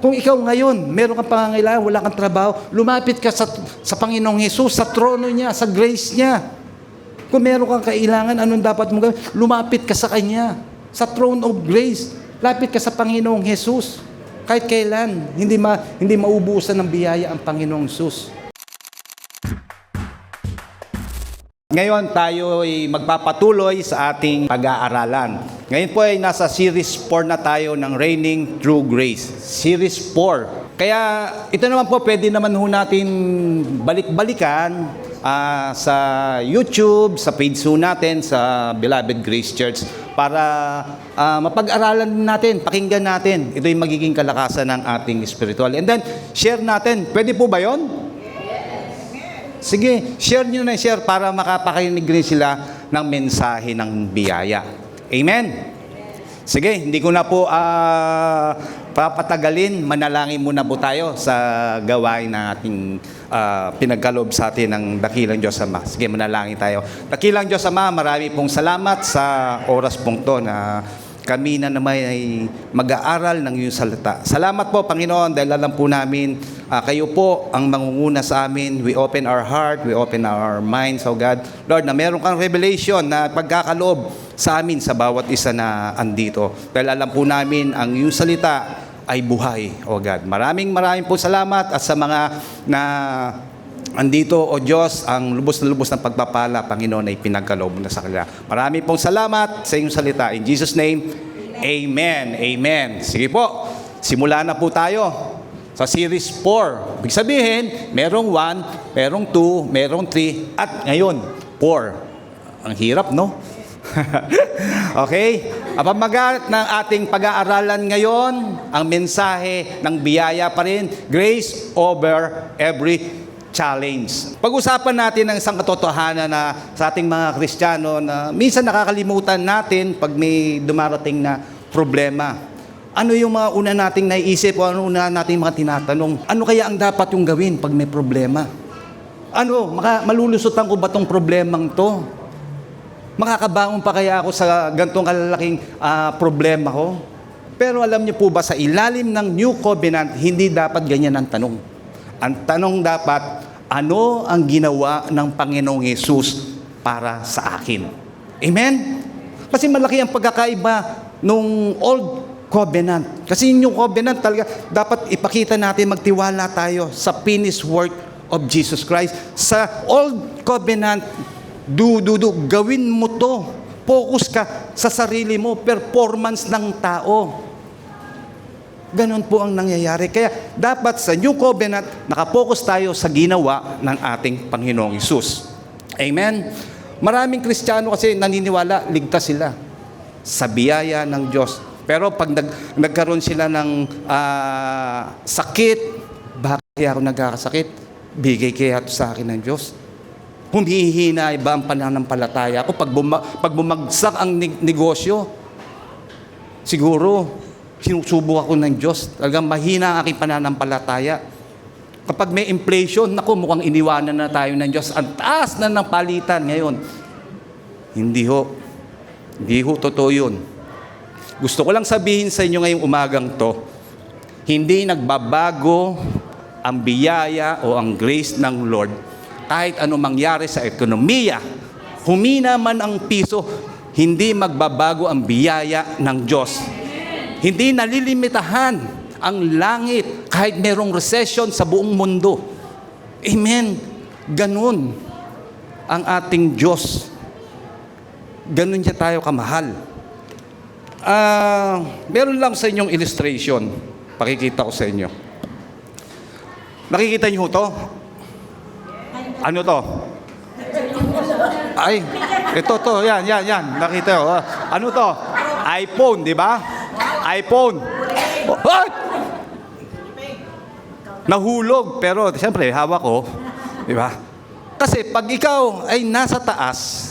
Kung ikaw ngayon, meron kang pangangailangan, wala kang trabaho, lumapit ka sa Panginoong Hesus, sa trono niya, sa grace niya. Kung meron kang kailangan, anong dapat mong gawin? Lumapit ka sa Kanya, sa throne of grace. Lapit ka sa Panginoong Hesus. Kahit kailan, hindi maubusan ng biyaya ang Panginoong Hesus. Ngayon tayo ay magpapatuloy sa ating pag-aaralan. Ngayon po ay nasa Series 4 na tayo ng Reigning Through Grace. Series 4. Kaya ito naman po pwede naman ho natin balik-balikan sa YouTube, sa page ho natin, sa Beloved Grace Church para mapag-aralan natin, pakinggan natin. Ito yung magiging kalakasan ng ating spiritual. And then, share natin. Pwede po ba yun? Sige, share nyo na share para makapakinig rin sila ng mensahe ng biyaya. Amen? Sige, hindi ko na po papatagalin. Manalangin muna po tayo sa gawain na ating pinagkaloob sa atin ng dakilang Diyos Ama. Sige, manalangin tayo. Dakilang Diyos Ama, marami pong salamat sa oras pong to na kami na naman ay mag-aaral ng iyong salita. Salamat po, Panginoon, dahil alam po namin, kayo po ang mangunguna sa amin. We open our heart, we open our minds, oh God. Lord, na meron kang revelation na pagkakaloob sa amin sa bawat isa na andito. Dahil alam po namin, ang iyong salita ay buhay, oh God. Maraming po salamat at sa mga na andito, O Diyos, ang lubos na lubos ng pagpapala, Panginoon, ay pinagkaloob na sa kanila. Marami pong salamat sa iyong salita. In Jesus' name, Amen. Amen. Sige po, simula na po tayo sa Series 4. Ibig sabihin, merong 1, merong 2, merong 3, at ngayon, 4. Ang hirap, no? Okay? Pamagat ng ating pag-aaralan ngayon, ang mensahe ng biyaya pa rin, grace over every challenge. Pag-usapan natin ang isang katotohanan na sa ating mga Kristiyano na minsan nakakalimutan natin pag may dumarating na problema. Ano yung mga una nating naiisip o ano una nating mga tinatanong? Ano kaya ang dapat yung gawin pag may problema? Ano, malulusutan ko ba tong problemang to? Makakabangon pa kaya ako sa gantong kalalaking problema ko? Pero alam niyo po ba, sa ilalim ng New Covenant, hindi dapat ganyan ang tanong. Ang tanong dapat, ano ang ginawa ng Panginoong Hesus para sa akin? Amen? Kasi malaki ang pagkakaiba nung Old Covenant. Kasi yung New Covenant talaga, dapat ipakita natin, magtiwala tayo sa finished work of Jesus Christ. Sa Old Covenant, gawin mo to. Focus ka sa sarili mo, performance ng tao. Ganon po ang nangyayari. Kaya dapat sa New Covenant, nakapokus tayo sa ginawa ng ating Panginoong Hesus. Amen? Maraming Kristiyano kasi naniniwala, ligtas sila sa biyaya ng Diyos. Pero pag nagkaroon sila ng sakit, bakit kaya ako nagkakasakit? Bigay kaya ito sa akin ng Diyos. Humihina iba ang pananampalataya ko. Pag bumagsak ang negosyo, siguro, sinusubok ako ng Diyos. Talagang mahina ang aking pananampalataya. Kapag may inflation, naku, mukhang iniwanan na tayo ng Diyos. Ang taas na ng palitan ngayon. Hindi ho. Hindi ho, totoo yun. Gusto ko lang sabihin sa inyo ngayong umagang to, hindi nagbabago ang biyaya o ang grace ng Lord kahit ano mangyari sa ekonomiya. Humina man ang piso, hindi magbabago ang biyaya ng Diyos. Hindi nalilimitahan ang langit kahit merong recession sa buong mundo. Amen. Ganun ang ating Diyos. Ganun niya tayo kamahal. Meron lang sa inyong illustration. Pakikita ko sa inyo. Nakikita niyo to? Ano to? Ay, ito to. Yan. Nakita ko. Ano to? iPhone, di ba? iPhone. What? Nahulog, pero siyempre hawak ko, di ba? Kasi pag ikaw ay nasa taas,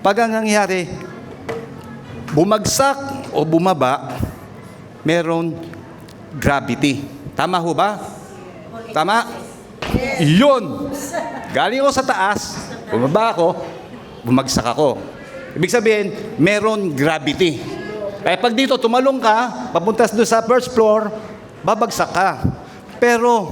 pag ang nangyari, bumagsak o bumaba, meron gravity. Tama ho ba? Tama? Yun. Galing ako sa taas, bumaba ako, bumagsak ako. Ibig sabihin, meron gravity. Kaya pag dito tumalong ka, papunta doon sa first floor, babagsak ka. Pero,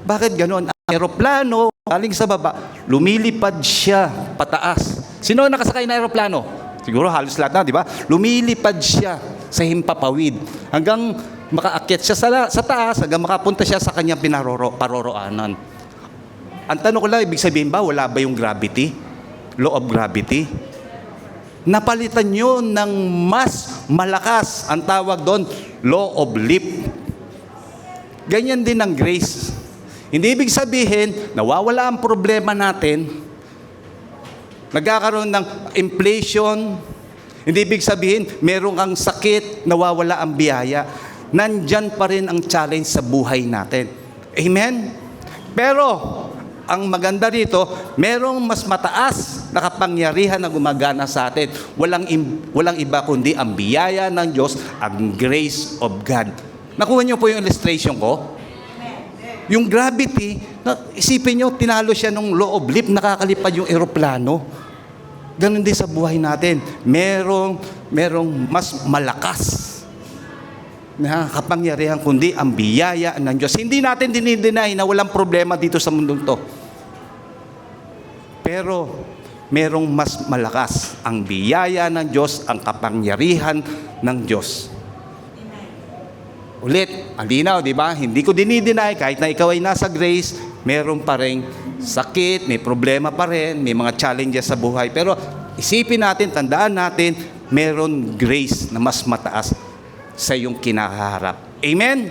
bakit ganon? Ang aeroplano, galing sa baba, lumilipad siya pataas. Sino nakasakay na aeroplano? Siguro halos lahat na, di ba? Lumilipad siya sa himpapawid hanggang makaakyat siya sa taas, hanggang makapunta siya sa kanyang paroroonan. Ang tanong ko lang, ibig sabihin ba, wala ba yung gravity? Law of gravity? Napalitan yun ng mas malakas. Ang tawag doon, law of lift. Ganyan din ang grace. Hindi ibig sabihin, nawawala ang problema natin, nagkakaroon ng inflation, hindi ibig sabihin, meron kang sakit, nawawala ang biyaya. Nandyan pa rin ang challenge sa buhay natin. Amen? Pero, ang maganda rito, merong mas mataas na kapangyarihan na gumagana sa atin. Walang iba kundi ang biyaya ng Diyos, ang grace of God. Nakuha niyo po yung illustration ko? Yung gravity, isipin niyo, tinalo siya ng law of lift, nakakalipad yung eroplano. Ganon din sa buhay natin. Merong mas malakas na kapangyarihan kundi ang biyaya ng Diyos. Hindi natin dinideny na walang problema dito sa mundong to. Pero merong mas malakas ang biyaya ng Diyos, ang kapangyarihan ng Diyos. Ulit, ang linaw, di ba? Hindi ko dinideny, kahit na ikaw ay nasa grace, meron pa rin sakit, may problema pa rin, may mga challenges sa buhay. Pero isipin natin, tandaan natin, meron grace na mas mataas sa iyong kinakaharap. Amen?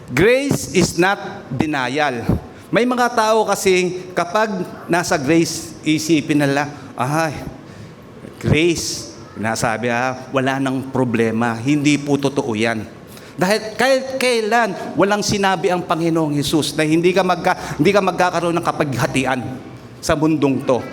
Grace is not denial. May mga tao kasi kapag nasa grace, isipin nila, grace, nasabi wala nang problema. Hindi po totoo yan. Dahil kahit kailan walang sinabi ang Panginoong Hesus na hindi ka magkakaroon ng kapaghatian sa mundong to.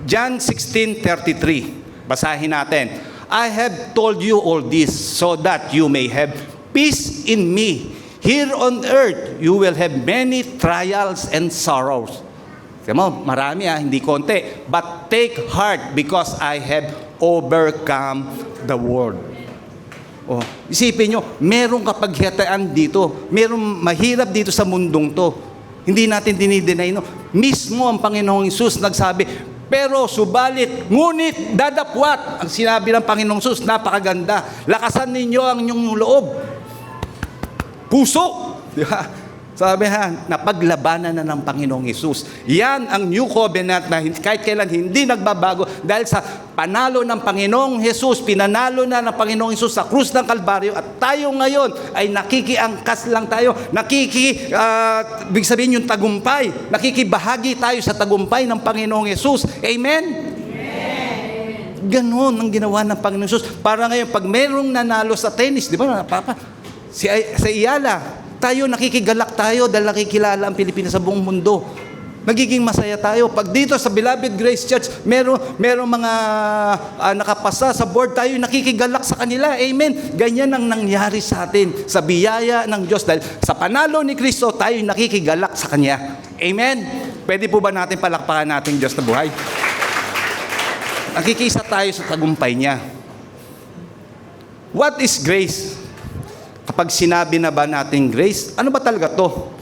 John 16:33. Basahin natin. I have told you all this so that you may have peace in me. Here on earth, you will have many trials and sorrows. Marami hindi konti. But take heart because I have overcome the world. Isipin nyo, merong kapaghatian dito. Merong mahirap dito sa mundong to. Hindi natin dinideny. Mismo ang Panginoong Hesus nagsabi, pero subalit, ngunit dadapwat. Ang sinabi ng Panginoong Hesus, napakaganda. Lakasan ninyo ang inyong loob. Puso. Di ba? Sabi napaglabanan na ng Panginoong Hesus. Yan ang new covenant na kahit kailan hindi nagbabago dahil sa panalo ng Panginoong Hesus, pinanalo na ng Panginoong Hesus sa krus ng Kalbaryo at tayo ngayon ay nakikiangkas lang tayo, ibig sabihin yung tagumpay, nakikibahagi tayo sa tagumpay ng Panginoong Hesus. Amen? Ganon ang ginawa ng Panginoong Hesus. Para ngayon, pag merong nanalo sa tennis, di ba, Papa? Sa Iyala, tayo nakikigalak tayo dahil nakikilala ang Pilipinas sa buong mundo. Nagiging masaya tayo. Pag dito sa Beloved Grace Church, merong mga nakapasa sa board, tayo nakikigalak sa kanila. Amen. Ganyan ang nangyari sa atin sa biyaya ng Diyos dahil sa panalo ni Kristo, tayo nakikigalak sa Kanya. Amen. Pwede po ba natin palakpakan natin Diyos na buhay? Nakikisa tayo sa tagumpay Niya. What is grace? Kapag sinabi na ba natin grace, ano ba talaga to?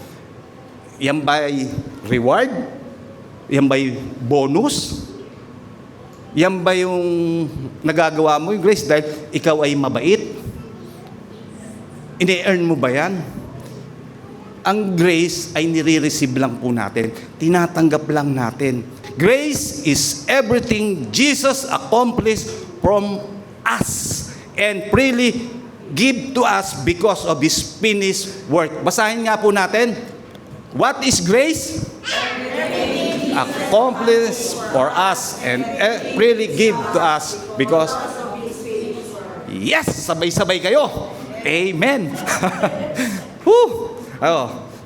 Yan ba'y reward? Yan ba'y bonus? Yan ba yung nagagawa mo yung grace dahil ikaw ay mabait? Ini-earn mo ba yan? Ang grace ay nire-receive lang po natin. Tinatanggap lang natin. Grace is everything Jesus accomplished from us and freely give to us because of His finished work. Basahin nga po natin. What is grace? Accomplished for us and freely give to us because yes, sabay-sabay kayo. Amen.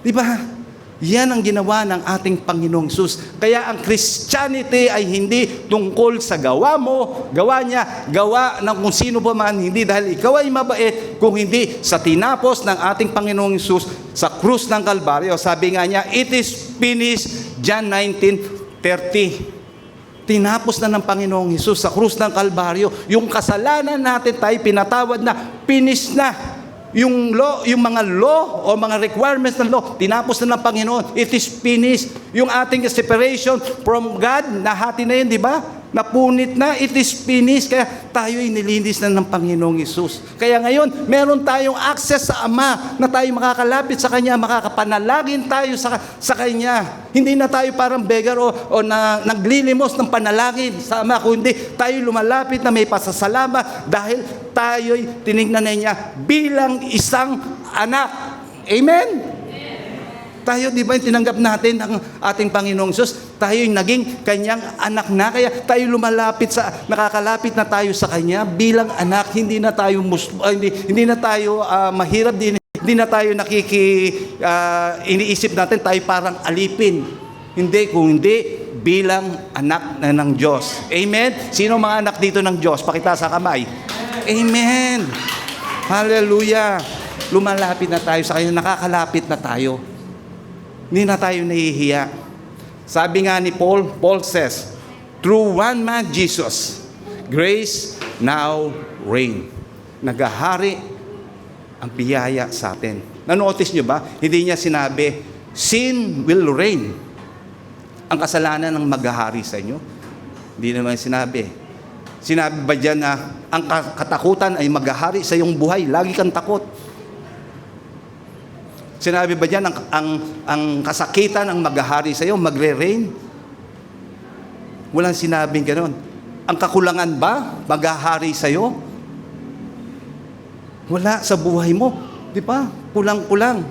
Di ba? Yan ang ginawa ng ating Panginoong Hesus. Kaya ang Christianity ay hindi tungkol sa gawa mo, gawa niya, gawa ng kung sino pa man, hindi dahil ikaw ay mabait, kung hindi sa tinapos ng ating Panginoong Hesus sa krus ng Kalbaryo. Sabi nga niya, it is finished, John 19:30. Tinapos na ng Panginoong Hesus sa krus ng Kalbaryo. Yung kasalanan natin tayo pinatawad na, finish na. Yung law, yung mga law o mga requirements ng law, tinapos na ng Panginoon. It is finished. Yung ating separation from God, nahati na yun, di ba? Napunit na, it is finished. Kaya tayo'y nilinis na ng Panginoong Hesus. Kaya ngayon, meron tayong access sa Ama na tayo makakalapit sa Kanya, makakapanalangin tayo sa Kanya. Hindi na tayo parang beggar o naglilimos ng panalangin sa Ama, kundi tayo lumalapit na may pasasalamat dahil tayo'y tinignan na niya bilang isang anak. Amen? Tayo, di ba, tinanggap natin ang ating Panginoong Diyos? Tayo'y naging Kanyang anak na. Kaya tayo nakakalapit na tayo sa Kanya bilang anak. Hindi na tayo hindi na tayo mahirap din. Hindi na tayo iniisip natin tayo parang alipin. Hindi, kung hindi, bilang anak na ng Diyos. Amen? Sino mga anak dito ng Diyos? Pakita sa kamay. Amen. Hallelujah. Lumalapit na tayo sa Kanya. Nakakalapit na tayo. Hindi na tayo nahihiya. Sabi nga ni Paul says, through one man, Jesus, grace now reign. Nagahari ang biyaya sa atin. Nanotice nyo ba? Hindi niya sinabi, sin will reign. Ang kasalanan ang maghahari sa inyo. Hindi naman sinabi. Sinabi ba dyan na ang katakutan ay maghahari sa iyong buhay? Lagi kang takot. Sinabi ba dyan, ang kasakitan ang maghahari sa iyo, magre-reign? Walang sinabing gano'n. Ang kakulangan ba maghahari sa iyo? Wala sa buhay mo. Di ba? Kulang-kulang.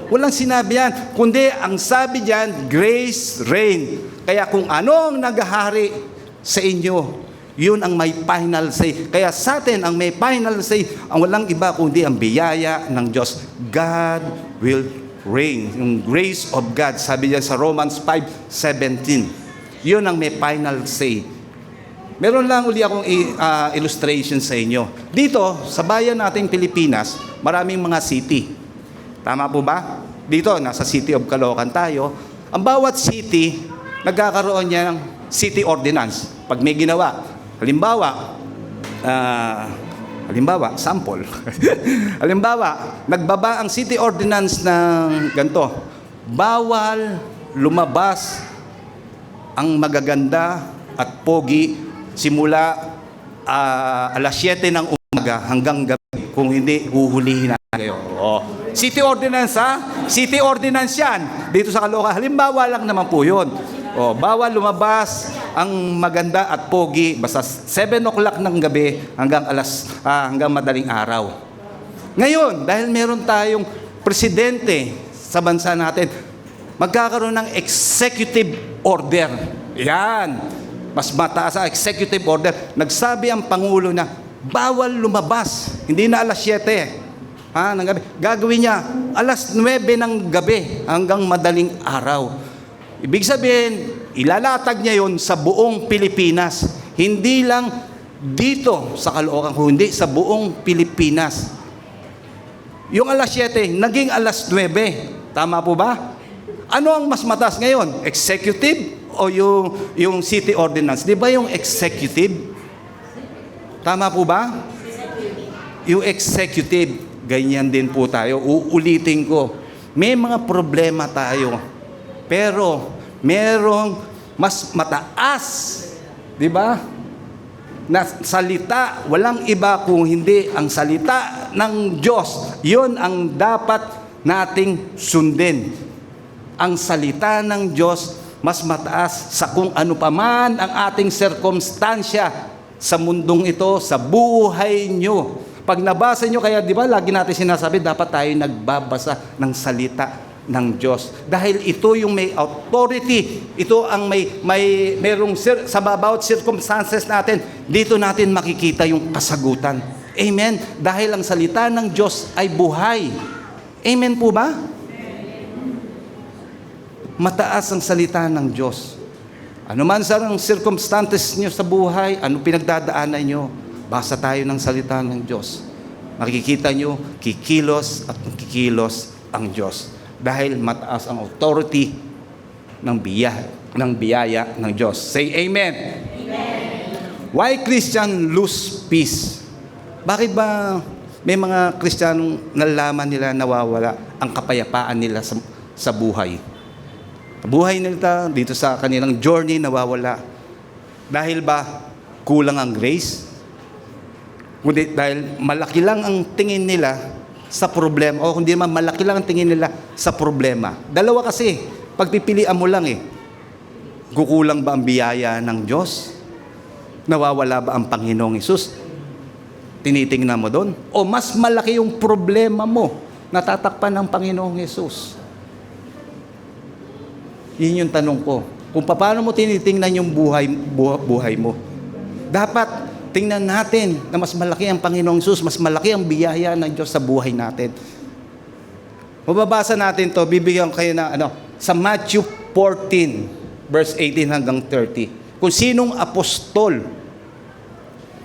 Walang sinabi yan. Kundi ang sabi dyan, grace reign. Kaya kung ano ang naghahari sa inyo, yun ang may final say. Kaya sa atin, ang may final say, ang walang iba kundi ang biyaya ng Diyos. God will reign. Yung grace of God, sabi niya sa Romans 5:17. Yun ang may final say. Meron lang uli akong illustration sa inyo. Dito, sa bayan nating Pilipinas, maraming mga city. Tama po ba? Dito, nasa City of Caloocan tayo. Ang bawat city, nagkakaroon niya ng city ordinance. Pag may ginawa, halimbawa, sample. Halimbawa, nagbaba ang city ordinance ng ganito. Bawal lumabas ang magaganda at pogi simula alas 7 ng umaga hanggang gabi. Kung hindi, huhulihin na kayo. City ordinance, ha? City ordinance yan. Dito sa Caloocan. Halimbawa lang naman po yun. Bawal lumabas ang maganda at pogi basta 7 o'clock ng gabi hanggang madaling araw. Ngayon, dahil meron tayong presidente sa bansa natin, magkakaroon ng executive order. Yan. Mas mataas ang executive order. Nagsabi ang Pangulo na bawal lumabas. Hindi na alas 7 ng gabi. Gagawin niya alas 9 ng gabi hanggang madaling araw. Ibig sabihin, ilalatag niya yon sa buong Pilipinas. Hindi lang dito sa Caloocan, kundi sa buong Pilipinas. Yung alas 7, naging alas 9. Tama po ba? Ano ang mas mataas ngayon? Executive o yung city ordinance? Di ba yung executive? Tama po ba? Yung executive, ganyan din po tayo. Uulitin ko. May mga problema tayo. Pero merong mas mataas, di ba? Na salita, walang iba kung hindi ang salita ng Diyos. Yun ang dapat nating sundin. Ang salita ng Diyos mas mataas sa kung ano paman ang ating sirkumstansya sa mundong ito, sa buhay nyo. Pag nabasa nyo, kaya di ba lagi natin sinasabi, dapat tayo nagbabasa ng salita ng Diyos. Dahil ito yung may authority, ito ang merong sa bawat circumstances natin, dito natin makikita yung kasagutan. Amen? Dahil ang salita ng Diyos ay buhay. Amen po ba? Mataas ang salita ng Diyos. Ano man sa circumstances nyo sa buhay, ano pinagdadaanan nyo, basa tayo ng salita ng Diyos. Makikita nyo, kikilos at kikilos ang Diyos. Dahil mataas ang authority ng biyaya ng Diyos. Say amen. Amen. Why Christian lose peace? Bakit ba May mga Kristiyanong nalalaman nila nawawala ang kapayapaan nila sa buhay. Buhay nila dito sa kanilang journey nawawala. Dahil ba kulang ang grace? Kundi dahil malaki lang ang tingin nila sa problema, o kundi man malaki lang ang tingin nila sa problema. Dalawa kasi, pagpipilian mo lang Kukulang ba ang biyaya ng Diyos? Nawawala ba ang Panginoong Hesus? Tinitingnan mo doon? O mas malaki yung problema mo, natatakpan ng Panginoong Hesus? Yun yung tanong ko. Kung paano mo tinitingnan yung buhay mo. Dapat tingnan natin na mas malaki ang Panginoong Hesus, mas malaki ang biyaya ng Diyos sa buhay natin. Mababasa natin to, bibigyan ko kayo ng sa Matthew 14, verse 18 hanggang 30. Kung sinong apostol,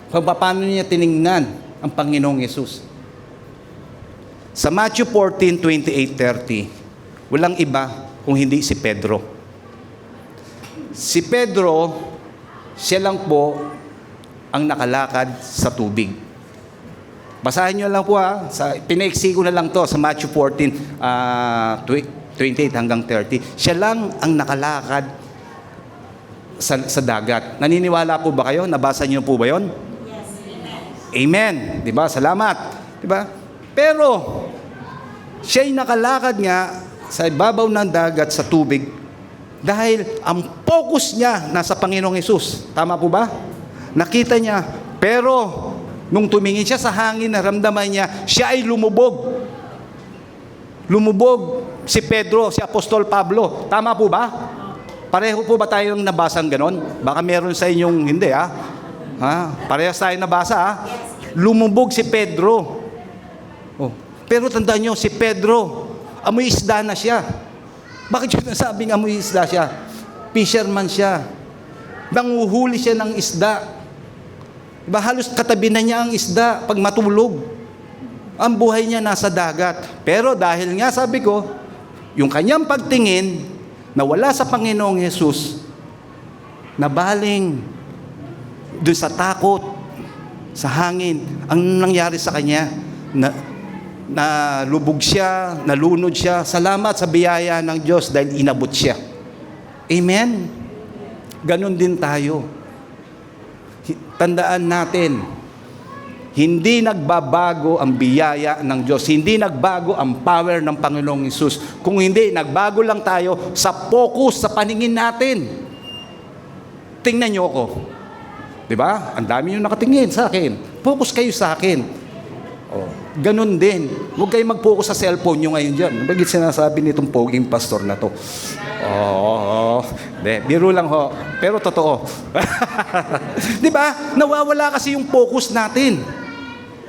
kung paano niya tiningnan ang Panginoong Hesus. Sa Matthew 14, 28, 30, walang iba kung hindi si Pedro. Si Pedro, siya lang po ang nakalakad sa tubig. Basahin nyo lang po pinaiksi ko na lang to sa Matthew 14, 28 hanggang 30. Siya lang ang nakalakad sa dagat. Naniniwala po ba kayo? Nabasa niyo po ba yon? Amen. Diba? Salamat. Diba? Pero, siya'y nakalakad nga sa ibabaw ng dagat sa tubig dahil ang focus niya nasa Panginoong Hesus. Tama po ba? Nakita niya. Pero, nung tumingin siya sa hangin, naramdaman niya, siya ay lumubog. Lumubog si Pedro, si Apostol Pablo. Tama po ba? Pareho po ba tayong nabasang ganon? Baka meron sa inyong hindi parehas tayo nabasa Lumubog si Pedro. Pero tandaan nyo, si Pedro, amoy isda na siya. Bakit yun nasabing amoy isda siya? Fisherman siya. Nanguhuli siya ng isda. Diba, halos katabi na niya ang isda pag matulog. Ang buhay niya nasa dagat. Pero dahil nga sabi ko, yung kanyang pagtingin na wala sa Panginoong Hesus, nabaling doon sa takot, sa hangin, ang nangyari sa kanya, na lubog siya, nalunod siya. Salamat sa biyaya ng Diyos dahil inabot siya. Amen? Ganon din tayo. Tandaan natin, hindi nagbabago ang biyaya ng Diyos. Hindi nagbago ang power ng Panginoong Hesus. Kung hindi, nagbago lang tayo sa focus, sa paningin natin. Tingnan niyo ako. Diba? Ang dami yung nakatingin sa akin. Focus kayo sa akin. Ganun din. Huwag kayo mag-focus sa cellphone nyo ngayon dyan. Bagit sinasabi nitong poging pastor na to. Biro lang ho. Pero totoo. Diba? Nawawala kasi yung focus natin.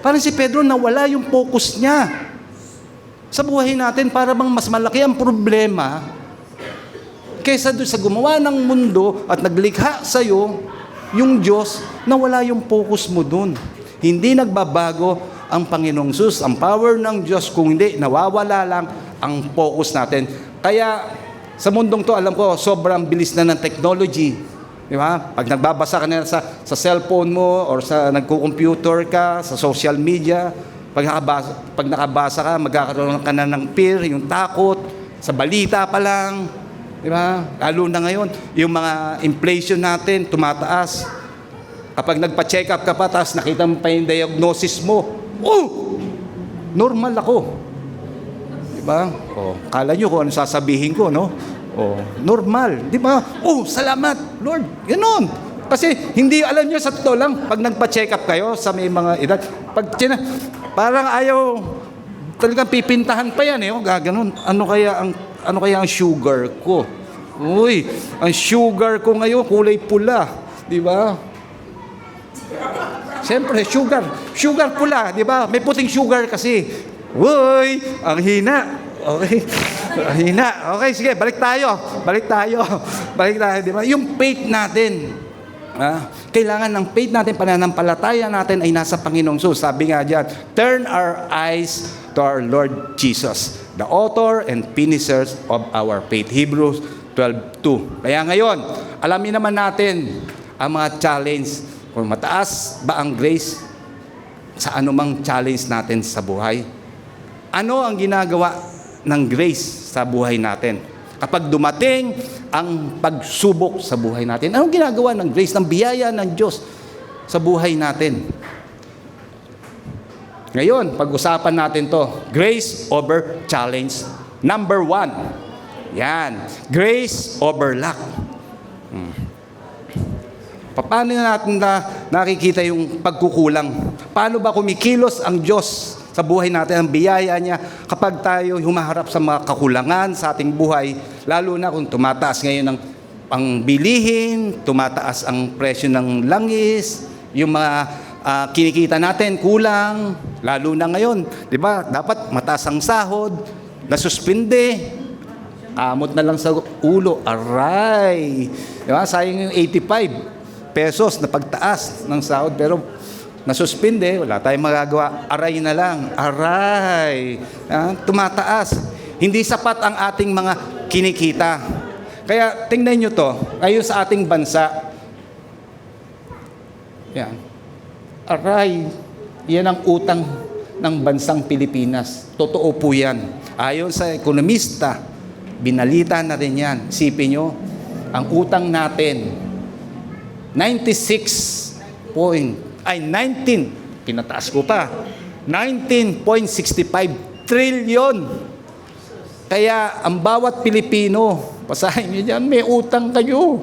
Parang si Pedro, nawala yung focus niya. Sa buhay natin, para bang mas malaki ang problema kaysa doon sa gumawa ng mundo at naglikha sa'yo, yung Diyos, nawala yung focus mo doon. Hindi nagbabago ang Panginoong Hesus, ang power ng Diyos, kung hindi, nawawala lang ang focus natin. Kaya, sa mundong to, alam ko, sobrang bilis na ng technology. Di ba? Pag nagbabasa ka na sa cellphone mo, or sa nagko-computer ka, sa social media, pag nakabasa ka, magkakaroon ka na ng fear, yung takot, sa balita pa lang. Di ba? Lalo na ngayon, yung mga inflation natin, tumataas. Kapag nagpa-check up ka pa, tapos nakita mo pa yung diagnosis mo, normal ako. Di ba? Kala nyo kung ano sasabihin ko, no? Normal. Di ba? Salamat, Lord. Ganon. Kasi hindi, alam nyo, sa totoo lang, pag nagpa-check up kayo sa may mga edad, parang ayaw, talagang pipintahan pa yan, gaganon. Ano kaya ang sugar ko? Uy, ang sugar ko ngayon, kulay pula. Di ba? Siyempre, sugar pula, di ba? May puting sugar kasi. Uy, ang hina. Okay. Ang hina. Okay, sige, balik tayo, di ba? Yung faith natin. Kailangan ng faith natin, pananampalataya natin ay nasa Panginoong Hesus. Sabi nga diyan, turn our eyes to our Lord Jesus, the author and finisher of our faith. Hebrews 12:2. Kaya ngayon, alamin naman natin ang mga challenge. Kung mataas ba ang grace? sa anumang challenge natin sa buhay. Ano ang ginagawa ng grace sa buhay natin? Kapag dumating ang pagsubok sa buhay natin, anong ginagawa ng grace, ng biyaya ng Diyos sa buhay natin? Ngayon, pag-usapan natin to, grace over challenge. Number 1, yan, grace over luck. Paano natin nakikita yung pagkukulang? Paano ba kumikilos ang Diyos sa buhay natin, ang biyaya niya kapag tayo humaharap sa mga kakulangan sa ating buhay, lalo na kung tumataas ngayon ang bilihin, tumataas ang presyo ng langis, yung mga kinikita natin kulang, lalo na ngayon, di ba? Dapat mataas ang sahod, nasuspinde, amot na lang sa ulo, aray. Di ba? Sayang yung 85 pesos na pagtaas ng sahod, pero nasuspinde, wala tayong magagawa, aray na lang, aray. Tumataas. Hindi sapat ang ating mga kinikita. Kaya tingnan nyo to, ngayon sa ating bansa, yan, aray, yan ang utang ng bansang Pilipinas. Totoo po yan. Ayon sa ekonomista, binalita na rin yan. Isipin nyo, ang utang natin, 19, pinataas ko pa, 19.65 trillion. Kaya ang bawat Pilipino, pasahin nyo dyan, may utang kayo,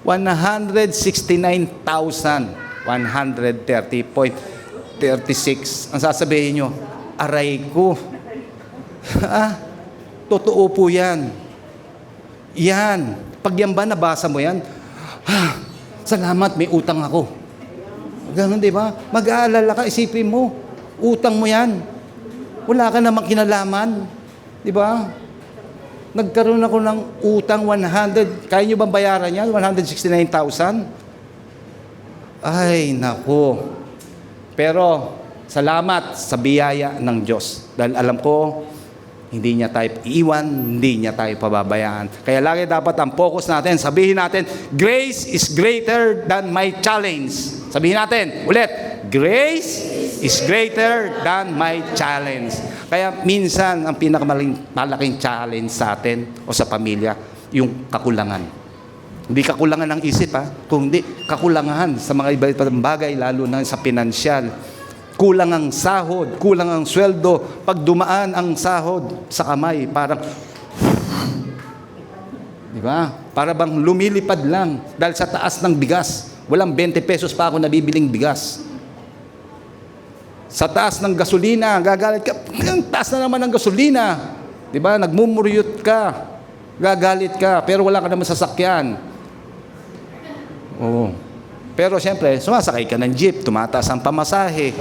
169,130.36. Ang sasabihin nyo, aray ko. Totoo po yan. Yan. Pag yan ba nabasa mo yan, salamat, may utang ako. Ganun, di ba? Mag-aalala ka, isipin mo, utang mo yan. Wala ka namang kinalaman. Di ba? Nagkaroon ako ng utang 100. Kaya nyo bang bayaran yan? 169,000? Ay, naku. Pero, salamat sa biyaya ng Diyos. Dahil alam ko, hindi niya tayo iiwan, hindi niya tayo pababayaan. Kaya lagi dapat ang focus natin, sabihin natin, grace is greater than my challenge. Sabihin natin, ulit, grace is greater than my challenge. Kaya minsan, ang pinakamalaking challenge sa atin o sa pamilya, yung kakulangan. Hindi kakulangan ng isip, kundi kakulangan sa mga iba't ibang bagay, lalo na sa pinansyal. Kulang ang sahod, kulang ang sweldo. Pag dumaan ang sahod sa kamay, parang, di ba? Para bang lumilipad lang dahil sa taas ng bigas. Walang 20 pesos pa ako nabibiling bigas. Sa taas ng gasolina, gagalit ka, ang taas na naman ng gasolina. Di ba? Nagmumuryot ka, gagalit ka, pero wala ka naman sasakyan. Oo. Pero siyempre, sumasakay ka ng jeep, tumataas ang pamasahe,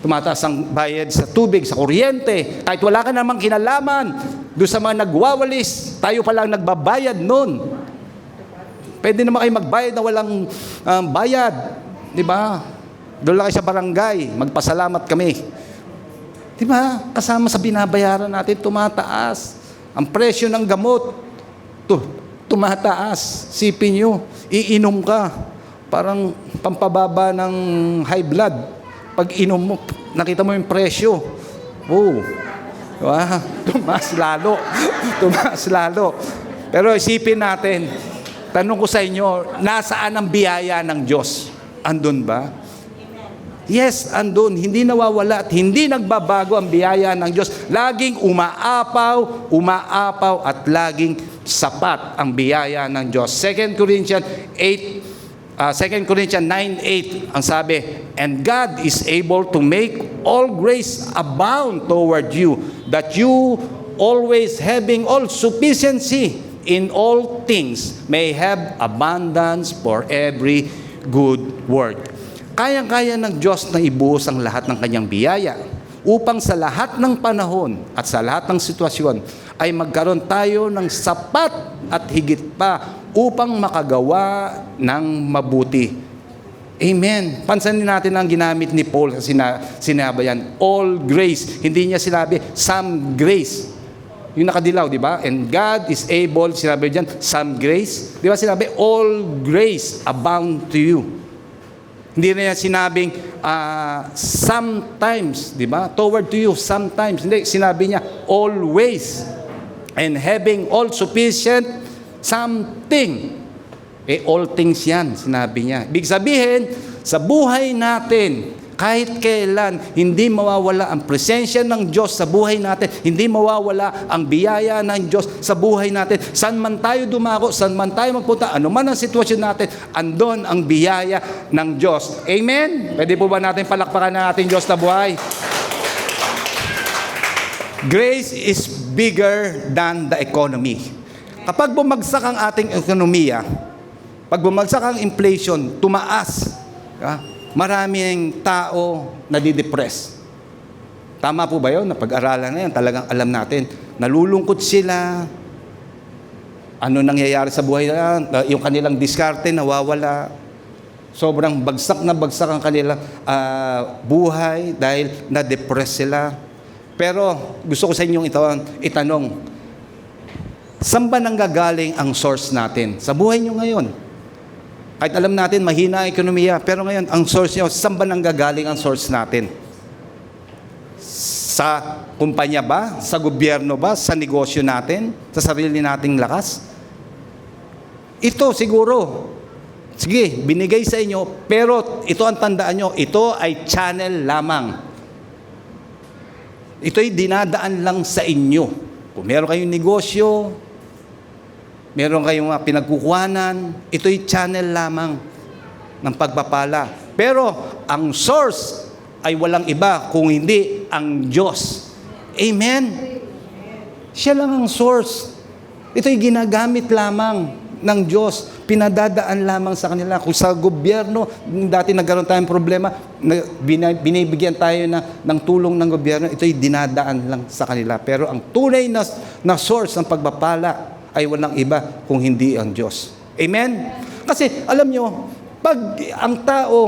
tumataas ang bayad sa tubig, sa kuryente, kahit wala ka namang kinalaman, doon sa mga nagwawalis, tayo pa lang nagbabayad nun. Pwede naman kayo magbayad na walang bayad, di ba? Doon lang kayo sa barangay, magpasalamat kami. Di ba? Kasama sa binabayaran natin, tumataas. Ang presyo ng gamot, tumataas. Sipin nyo, iinom ka, parang pampababa ng high blood. Pag inom mo, nakita mo yung presyo. Oh, diba? Tumaas lalo. Tumaas lalo. Pero isipin natin, tanong ko sa inyo, nasaan ang biyaya ng Diyos? Andun ba? Yes, andun. Hindi nawawala at hindi nagbabago ang biyaya ng Diyos. Laging umaapaw, at laging sapat ang biyaya ng Diyos. 2 Corinthians 9:8, ang sabi, and God is able to make all grace abound toward you, that you always having all sufficiency in all things may have abundance for every good work. Kayang-kaya ng Diyos na ibuhos ang lahat ng kanyang biyaya upang sa lahat ng panahon at sa lahat ng sitwasyon ay magkaroon tayo ng sapat at higit pa upang makagawa ng mabuti. Amen. Pansinin natin ang ginamit ni Paul sa sinabi yan. All grace. Hindi niya sinabi some grace. Yung nakadilaw, di ba? And God is able, sinabi diyan, some grace. Di ba sinabi all grace abound to you. Hindi na niya sinabing, sometimes, di ba? Toward to you, sometimes. Hindi, sinabi niya, always. And having all sufficient something. All things yan, sinabi niya. Ibig sabihin, sa buhay natin, kahit kailan, hindi mawawala ang presensya ng Diyos sa buhay natin. Hindi mawawala ang biyaya ng Diyos sa buhay natin. Saan man tayo dumako, saan man tayo magpunta, ano man ang sitwasyon natin, andon ang biyaya ng Diyos. Amen? Pwede po ba natin palakpakan na ating Diyos na buhay? Grace is bigger than the economy. Kapag bumagsak ang ating ekonomiya, pag bumagsak ang inflation, tumaas, maraming tao nadidepress. Tama po ba yun? Napag-aralan na yan, talagang alam natin. Nalulungkot sila. Ano nangyayari sa buhay nila? Yung kanilang diskarte nawawala. Sobrang bagsak na bagsak ang kanilang buhay dahil na-depress sila. Pero gusto ko sa inyong itanong, saan ba nanggagaling ang source natin? Sa buhay nyo ngayon. Kahit alam natin, mahina ang ekonomiya. Pero ngayon, ang source nyo, saan ba nanggagaling ang source natin? Sa kumpanya ba? Sa gobyerno ba? Sa negosyo natin? Sa sarili nating lakas? Ito siguro. Sige, binigay sa inyo. Pero ito ang tandaan nyo, ito ay channel lamang. Ito'y dinadaan lang sa inyo. Kung meron kayong negosyo, meron kayong pinagkukuhanan, ito'y channel lamang ng pagpapala. Pero ang source ay walang iba kung hindi ang Diyos. Amen? Siya lang ang source. Ito'y ginagamit lamang ng Diyos. Pinadadaan lamang sa kanila. Kung sa gobyerno, dati nagkaroon tayong problema, binibigyan tayo ng tulong ng gobyerno, ito'y dinadaan lang sa kanila. Pero ang tunay na source ng pagpapala ay walang iba kung hindi ang Diyos. Amen? Kasi, alam nyo, pag ang tao,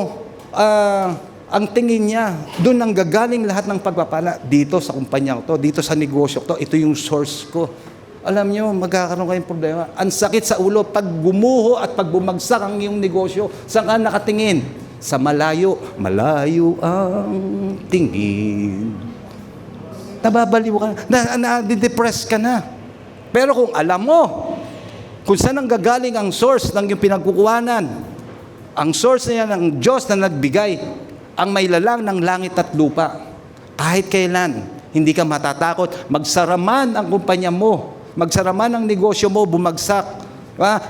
ang tingin niya, doon ang gagaling lahat ng pagpapala, dito sa kumpanya ko to, dito sa negosyo ko to, ito yung source ko. Alam nyo, magkakaroon kayong problema. Ang sakit sa ulo, pag gumuho at pag bumagsak ang iyong negosyo, saan ka nakatingin? Sa malayo. Malayo ang tingin. Nababaliw ka na, na-depress ka na. Pero kung alam mo, kung saan ang gagaling ang source ng iyong pinagkukuhanan, ang source niya ng Diyos na nagbigay, ang may lalang ng langit at lupa, kahit kailan, hindi ka matatakot, magsaraman ang kumpanya mo, magsaraman ang negosyo mo, bumagsak.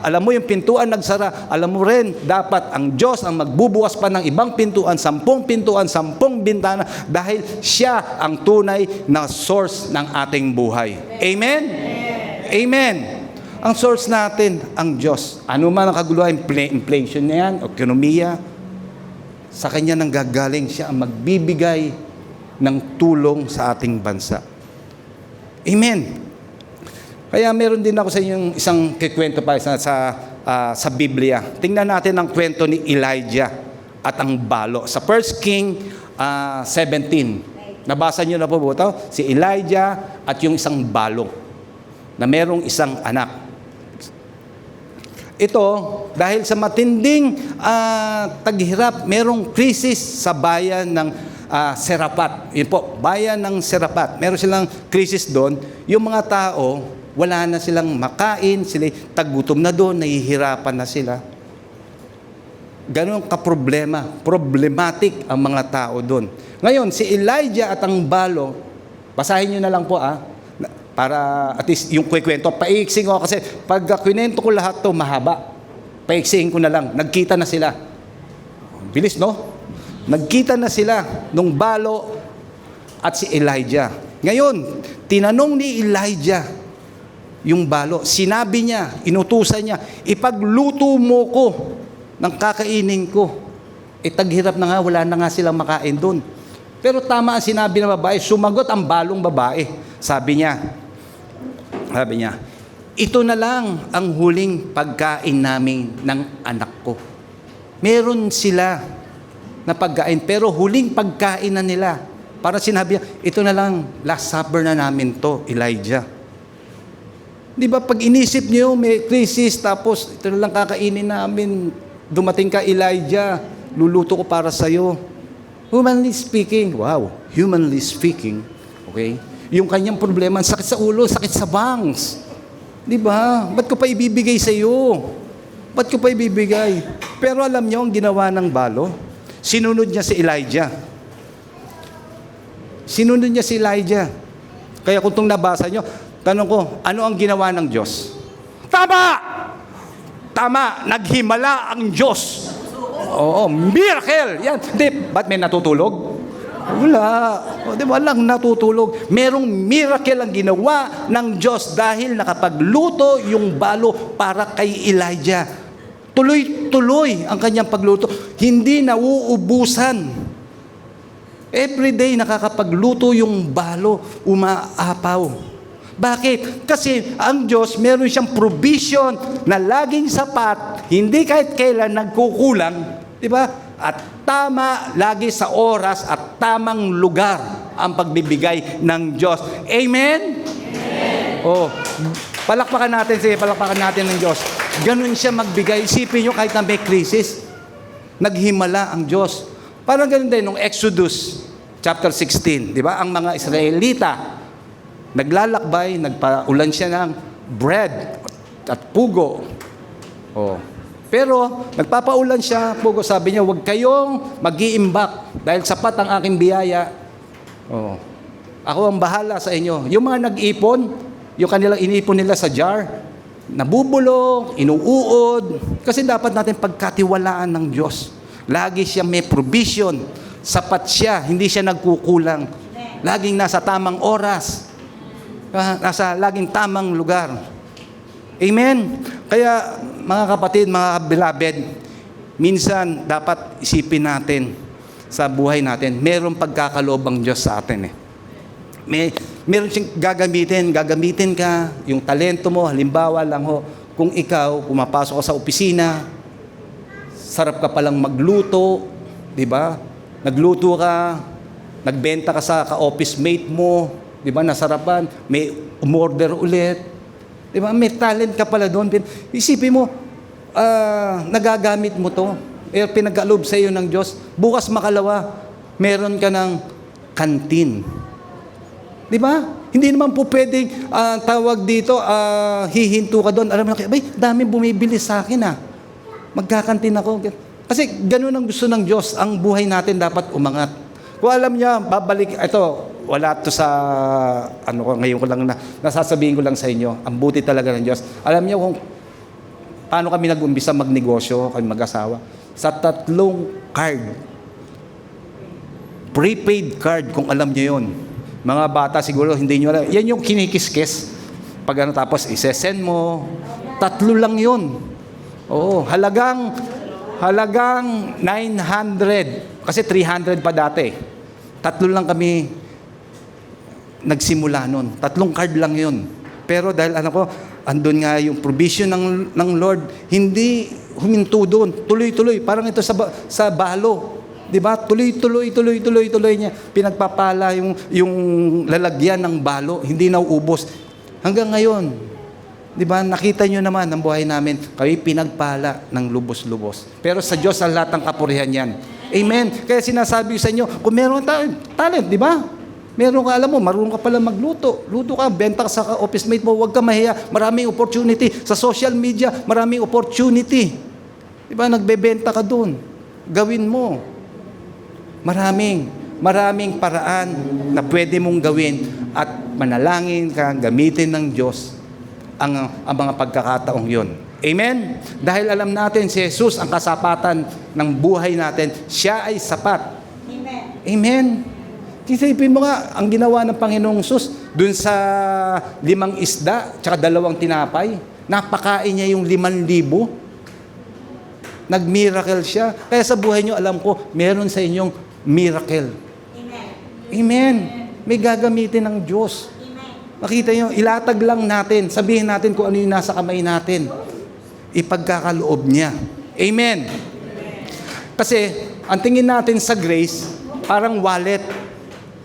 Alam mo yung pintuan nagsara, alam mo rin, dapat ang Diyos ang magbubukas pa ng ibang pintuan, 10 pintuan, 10 bintana, dahil Siya ang tunay na source ng ating buhay. Amen? Amen. Ang source natin, ang Diyos. Ano man ang kaguluhan, inflation na yan, ekonomiya, sa Kanya nang gagaling Siya ang magbibigay ng tulong sa ating bansa. Amen. Kaya meron din ako sa inyong isang kikwento pa sa Biblia. Tingnan natin ang kwento ni Elijah at ang balo. Sa 1 King 17. Nabasa niyo na po ba ito? Si Elijah at yung isang balo na merong isang anak. Ito, dahil sa matinding taghirap, merong krisis sa bayan ng Serapat. Yun po, bayan ng Serapat. Meron silang krisis doon. Yung mga tao, wala na silang makain, sila taggutom na doon, nahihirapan na sila. Ganon ka-problema, problematic ang mga tao doon. Ngayon, si Elijah at ang balo, basahin nyo na lang po para at least yung kwento, paiksing ko kasi pag kwento ko lahat to mahaba. Paiksing ko na lang, nagkita na sila. Bilis, no? Nagkita na sila nung balo at si Elijah. Ngayon, tinanong ni Elijah yung balo. Sinabi niya, inutusan niya, ipagluto mo ko ng kakainin ko. Taghirap na nga, wala na nga silang makain doon. Pero tama ang sinabi ng babae, sumagot ang balong babae. Sabi niya, ito na lang ang huling pagkain namin ng anak ko. Meron sila na pagkain, pero huling pagkain na nila. Para sinabi niya, ito na lang, last supper na namin to, Elijah. Di ba, pag inisip niyo, may crisis, tapos ito na lang kakainin namin, dumating ka, Elijah, luluto ko para sa'yo. Humanly speaking, wow, humanly speaking, okay? Yung kanyang problema, sakit sa ulo, sakit sa bangs. Di ba? Ba't ko pa ibibigay sa'yo? Ba't ko pa ibibigay? Pero alam niyo ang ginawa ng balo? Sinunod niya si Elijah. Sinunod niya si Elijah. Kaya kung itong nabasa niyo, tanong ko, ano ang ginawa ng Diyos? Tama! Tama! Naghimala ang Diyos. Oo, miracle! Yan. Di, ba't may natutulog? Wala. O, di ba? Walang natutulog. Merong miracle ang ginawa ng Diyos dahil nakapagluto yung balo para kay Elijah. Tuloy-tuloy ang kanyang pagluto. Hindi nauubusan. Every day nakakapagluto yung balo, umaapaw. Bakit? Kasi ang Diyos, meron siyang provision na laging sapat, hindi kahit kailan nagkukulang, di ba? At tama lagi sa oras at tamang lugar ang pagbibigay ng Diyos. Amen? Amen. Oh, palakpakan natin ng Diyos. Ganun siya magbigay. Isipin nyo kahit na may krisis, naghimala ang Diyos. Parang ganun din nung Exodus chapter 16, di ba? Ang mga Israelita naglalakbay, nagpaulan siya ng bread at pugo. Oh. Pero nagpapaulan siya, pugo, sabi niya, huwag kayong mag-iimbak dahil sapat ang aking biyaya. Oh. Ako ang bahala sa inyo. Yung mga nag-ipon, yung kanilang inipon nila sa jar, nabubulong, inuuod, kasi dapat natin pagkatiwalaan ng Diyos. Lagi siya may provision. Sapat siya. Hindi siya nagkukulang. Laging nasa tamang oras. Nasa laging tamang lugar. Amen? Kaya, mga kapatid, mga beloved, minsan dapat isipin natin sa buhay natin, merong pagkakaloob ang Diyos sa atin. Meron siyang gagamitin ka, yung talento mo, halimbawa lang ho, kung ikaw, pumapasok ka sa opisina, sarap ka palang magluto, di ba? Nagluto ka, nagbenta ka sa ka-office mate mo, di ba? Nasarapan, may umorder ulit, di ba? May talent ka pala doon. Isipin mo, nagagamit mo to, pinag-aloob sa iyo ng Diyos. Bukas makalawa, meron ka ng kantin. Di ba? Hindi naman po pwedeng tawag dito, hihinto ka doon. Alam mo, daming bumibili sa akin magkakantin ako. Kasi ganun ang gusto ng Diyos. Ang buhay natin dapat umangat. Kung alam niya, babalik, ito, wala to sa, ngayon ko lang, nasasabihin ko lang sa inyo, ang buti talaga ng Diyos. Alam niyo kung paano kami nag-umbisa magnegosyo, kami mag-asawa? Sa 3 card. Prepaid card, kung alam niyo yun. Mga bata siguro, hindi nyo alam. Yan yung kinikis-kis. Pag tapos isesend mo, 3 lang yun. Oo, halagang 900. Kasi 300 pa dati. 3 lang kami nagsimula nun. 3 card lang yun. Pero dahil andun nga yung provision ng Lord, hindi huminto doon. Tuloy-tuloy. Parang ito sa balo. Diba? Tuloy niya. Pinagpapala yung lalagyan ng balo. Hindi nauubos. Hanggang ngayon, diba? Nakita nyo naman ang buhay namin. Kayo pinagpala ng lubos-lubos. Pero sa Diyos ang lahat ng kapurihan yan. Amen. Kaya sinasabi sa inyo, kung meron talent, di ba? Meron ka, alam mo, marunong ka pala magluto. Luto ka, benta ka sa office mate mo, huwag ka mahiya. Maraming opportunity. Sa social media, maraming opportunity. Di ba? Nagbebenta ka doon. Gawin mo. Maraming paraan na pwede mong gawin at manalangin ka, gamitin ng Diyos ang mga pagkakataong yun. Amen? Dahil alam natin si Jesus ang kasapatan ng buhay natin. Siya ay sapat. Amen. Amen? Isipin mo nga, ang ginawa ng Panginoong Jesus dun sa 5 isda tsaka 2 tinapay, napakain niya yung 5,000. Nag-miracle siya. Kaya sa buhay niyo, alam ko, meron sa inyong miracle. Amen. Amen. May gagamitin ng Diyos. Makita nyo, ilatag lang natin, sabihin natin kung ano yung nasa kamay natin. Ipagkakaloob niya. Amen. Kasi, ang tingin natin sa grace, parang wallet.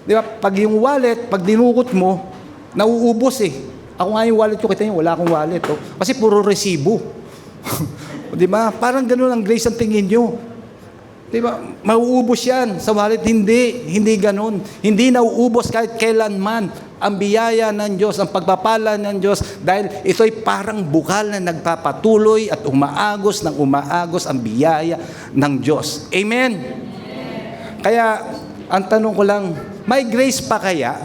Di ba? Pag yung wallet, pag dinukot mo, nauubos eh. Ako nga yung wallet ko, kita nyo, wala akong wallet. Oh. Kasi puro resibo. Di ba? Parang ganun ang grace ang tingin nyo. Diba? Mauubos yan sa wallet. Hindi ganun. Hindi nauubos kahit kailanman ang biyaya ng Diyos, ang pagpapala ng Diyos, dahil ito'y parang bukal na nagpapatuloy at umaagos ang biyaya ng Diyos. Amen? Kaya, ang tanong ko lang, may grace pa kaya?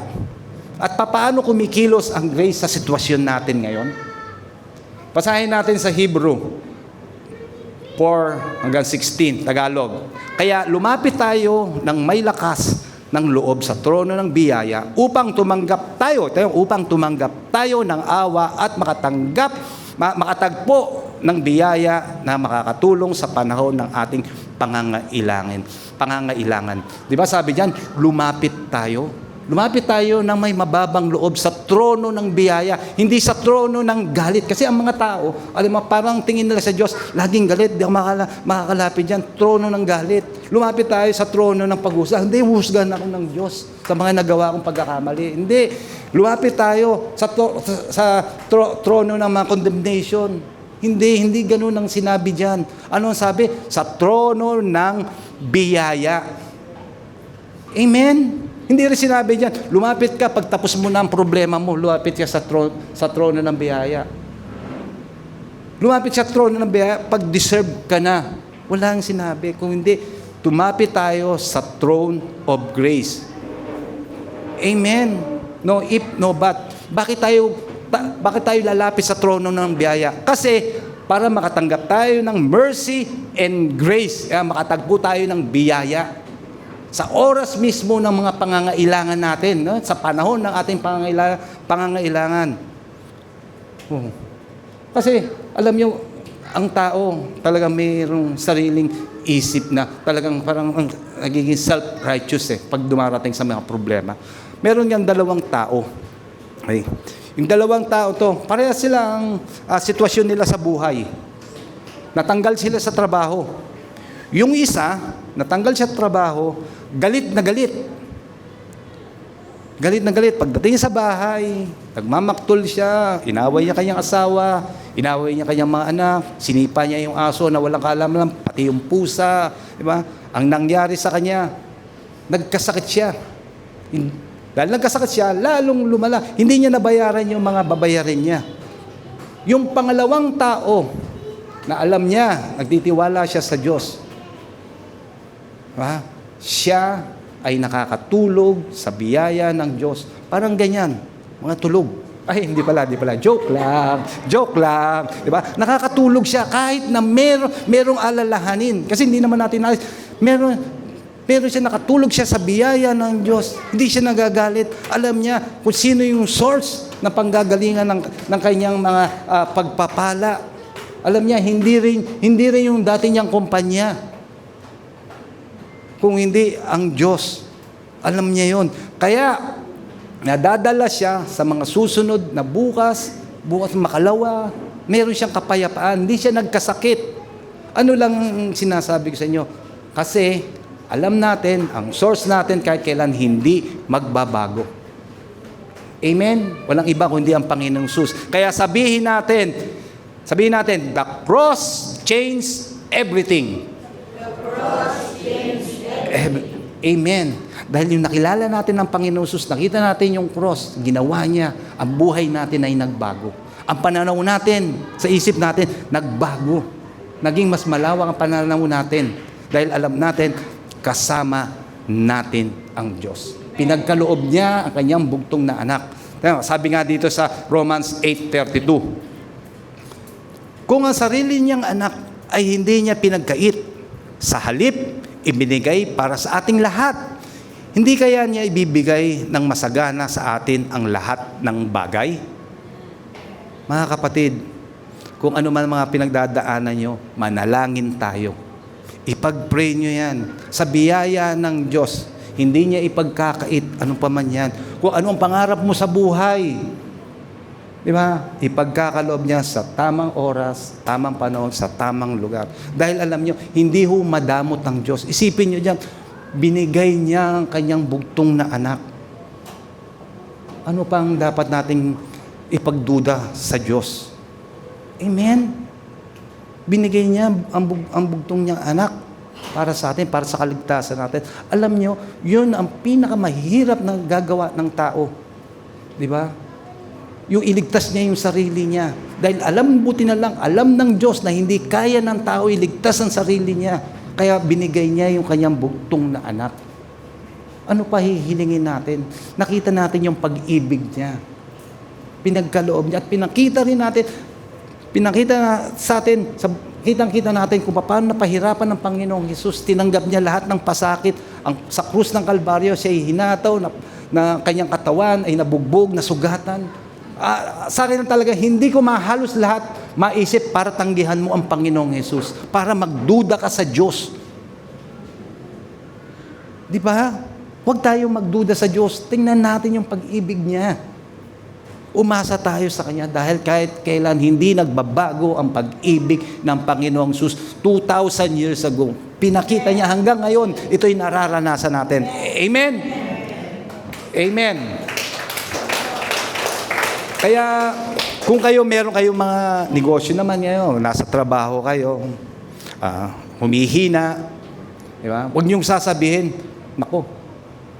At paano kumikilos ang grace sa sitwasyon natin ngayon? Basahin natin sa Hebrew 4 hanggang 16, Tagalog. Kaya lumapit tayo ng may lakas ng loob sa trono ng biyaya upang tumanggap tayo ng awa at makatagpo ng biyaya na makakatulong sa panahon ng ating pangangailangan. Di ba sabi diyan, lumapit tayo ng may mababang loob sa trono ng biyaya, hindi sa trono ng galit. Kasi ang mga tao, alam mo, parang tingin nila sa Diyos, laging galit, di ako makakalapit dyan, trono ng galit. Lumapit tayo sa trono ng pag-husga. Hindi, husgahan ako ng Diyos sa mga nagawa kong pagkakamali. Hindi, lumapit tayo sa trono ng mga condemnation. Hindi ganun ang sinabi dyan. Ano ang sabi? Sa trono ng biyaya. Amen? Hindi rin sinabi dyan, lumapit ka, pagtapos mo na ang problema mo, lumapit ka sa trono ng biyaya. Lumapit sa trono ng biyaya, pag-deserve ka na. Wala ang sinabi. Kung hindi, tumapit tayo sa throne of grace. Amen. No if, no but. Bakit tayo lalapit sa trono ng biyaya? Kasi, para makatanggap tayo ng mercy and grace. Makatagpo tayo ng biyaya. Sa oras mismo ng mga pangangailangan natin, no? Sa panahon ng ating pangangailangan. Oh. Kasi, alam nyo, ang tao talagang mayroong sariling isip na talagang parang nagiging self-righteous pag dumarating sa mga problema. Meron yang dalawang tao. Okay. Yung dalawang tao to, parehas sila ang sitwasyon nila sa buhay. Natanggal sila sa trabaho. Yung isa, natanggal siya sa trabaho, galit na galit. Galit na galit. Pagdating sa bahay, nagmamaktol siya, inaway niya kanyang asawa, inaway niya kanyang mga anak, sinipa niya yung aso na walang kaalaman, pati yung pusa. Diba? Ang nangyari sa kanya, nagkasakit siya. Dahil nagkasakit siya, lalong lumala. Hindi niya nabayaran yung mga babayarin niya. Yung pangalawang tao, na alam niya, nagtitiwala siya sa Diyos. Siya ay nakakatulog sa biyaya ng Diyos. Parang ganyan, mga tulog. Ay, hindi pala. Joke lang. Diba? Nakakatulog siya kahit na merong alalahanin. Kasi hindi naman natin alis. Meron siya, nakatulog siya sa biyaya ng Diyos. Hindi siya nagagalit. Alam niya kung sino yung source ng panggagalingan ng kanyang mga pagpapala. Alam niya, hindi rin yung dati niyang kumpanya. Kung hindi ang Diyos. Alam niya yon. Kaya, nadadala siya sa mga susunod na bukas makalawa, meron siyang kapayapaan, hindi siya nagkasakit. Ano lang sinasabi ko sa inyo? Kasi, alam natin, ang source natin kahit kailan hindi magbabago. Amen? Walang iba kundi ang Panginoong Sus. Kaya sabihin natin, the cross changed everything. The cross changed everything. Amen. Dahil yung nakilala natin ng Panginoon Jesus, nakita natin yung cross, ginawa niya, ang buhay natin ay nagbago. Ang pananaw natin, sa isip natin, nagbago. Naging mas malawak ang pananaw natin. Dahil alam natin, kasama natin ang Diyos. Pinagkaloob niya ang kanyang bugtong na anak. Sabi nga dito sa Romans 8:32, kung ang sarili niyang anak ay hindi niya pinagkait, sa halip, ibinigay para sa ating lahat. Hindi kaya niya ibibigay ng masagana sa atin ang lahat ng bagay? Mga kapatid, kung ano man mga pinagdadaanan nyo, manalangin tayo. Ipag-pray nyo yan. Sa biyaya ng Diyos, hindi niya ipagkakait anong pa man yan. Kung ano ang pangarap mo sa buhay, di ba? Ipagkakaloob niya sa tamang oras, tamang panahon, sa tamang lugar. Dahil alam niyo, hindi ho madamot ang Diyos. Isipin niyo diyan, binigay niya ang kanyang bugtong na anak. Ano pang dapat nating ipagduda sa Diyos? Amen? Binigay niya ang bugtong niyang anak. para sa atin, para sa kaligtasan natin. Alam nyo, yun ang pinakamahirap na gagawa ng tao. Di ba? Yung iligtas niya yung sarili niya. Dahil buti na lang, alam ng Diyos na hindi kaya ng tao iligtas ang sarili niya. Kaya binigay niya yung kanyang bugtong na anak. Ano pa hihilingin natin? Nakita natin yung pag-ibig niya. Pinagkaloob niya at pinakita rin natin, sa atin, kitang-kita natin kung paano napahirapan ng Panginoong Hesus. Tinanggap niya lahat ng pasakit. Sa krus ng Kalbaryo, siya ay hinataw, na kanyang katawan ay nabugbog, nasugatan. Sa akin talaga, hindi ko mahalos lahat maisip para tanggihan mo ang Panginoong Hesus, para magduda ka sa Diyos. Di ba? Huwag tayong magduda sa Diyos. Tingnan natin yung pag-ibig niya. Umasa tayo sa Kanya dahil kahit kailan hindi nagbabago ang pag-ibig ng Panginoong Hesus. 2,000 years ago, pinakita niya hanggang ngayon, ito'y nararanasan natin. Amen? Amen. Kaya, kung meron kayong mga negosyo naman ngayon, nasa trabaho kayo, humihina, di ba? Huwag niyong sasabihin, naku,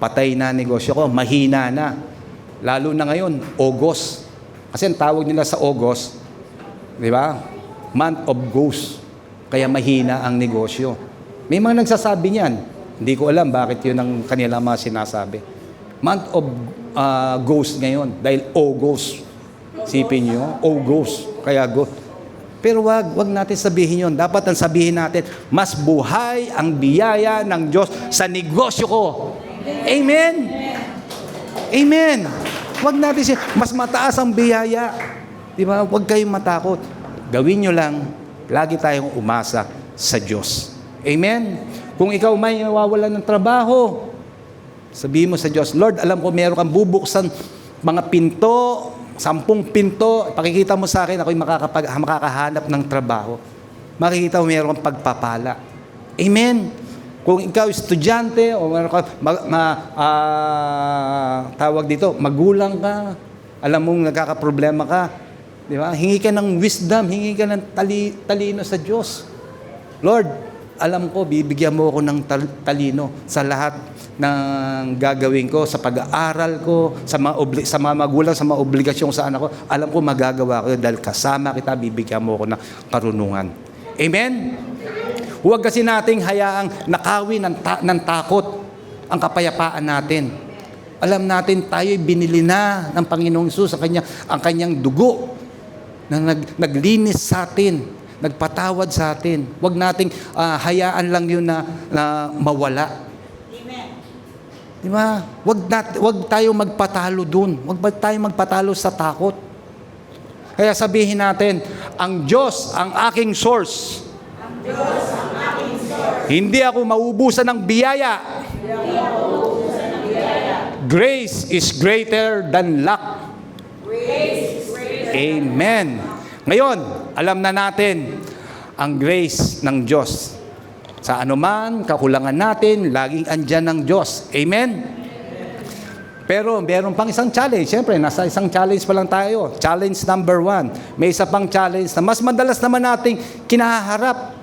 patay na negosyo ko, mahina na. Lalo na ngayon, August. Kasi ang tawag nila sa August, di ba? Month of ghost. Kaya mahina ang negosyo. May mga nagsasabi niyan. Hindi ko alam bakit yun ang kanilang mga sinasabi. Month of ghost ngayon. Dahil August. Sipin nyo, August. Kaya Pero wag natin sabihin yun. Dapat ang sabihin natin, mas buhay ang biyaya ng Diyos sa negosyo ko. Amen? Amen. Wag natin mas mataas ang biyaya. Di ba? Huwag kayong matakot. Gawin nyo lang, lagi tayong umasa sa Diyos. Amen? Kung ikaw may nawawalan ng trabaho, sabihin mo sa Diyos, Lord, alam ko meron kang bubuksan mga pinto, 10 pinto, pakikita mo sa akin, ako'y makakahanap ng trabaho. Makikita mo meron kang pagpapala. Amen? Kung ikaw estudyante o tawag dito, magulang ka, alam mong nagkakaproblema ka, di ba? Hingi ka ng wisdom, hingi ka ng talino sa Diyos. Lord, alam ko, bibigyan mo ako ng talino sa lahat ng gagawin ko, sa pag-aaral ko, sa mga magulang, sa mga obligasyon sa anak ko. Alam ko, magagawa ko dahil kasama kita, bibigyan mo ako ng karunungan. Amen? Huwag kasi nating hayaang nakawin ng takot ang kapayapaan natin. Alam natin tayo'y binili na ng Panginoong Hesus ang kanyang dugo na naglinis sa atin, nagpatawad sa atin. Huwag nating hayaan lang yun na mawala. Amen. Di ba? Huwag tayo magpatalo dun. Huwag tayo magpatalo sa takot. Kaya sabihin natin, ang Diyos ang aking source. Ang Diyos ang aking source. Hindi ako maubusan ng biyaya. Grace is greater than luck. Grace is greater. Amen. Ngayon, alam na natin ang grace ng Diyos. Sa anuman kakulangan natin, laging andyan ng Diyos. Amen? Pero meron pang isang challenge. Siyempre, nasa isang challenge pa lang tayo. Challenge number 1. May isa pang challenge na mas madalas naman nating kinaharap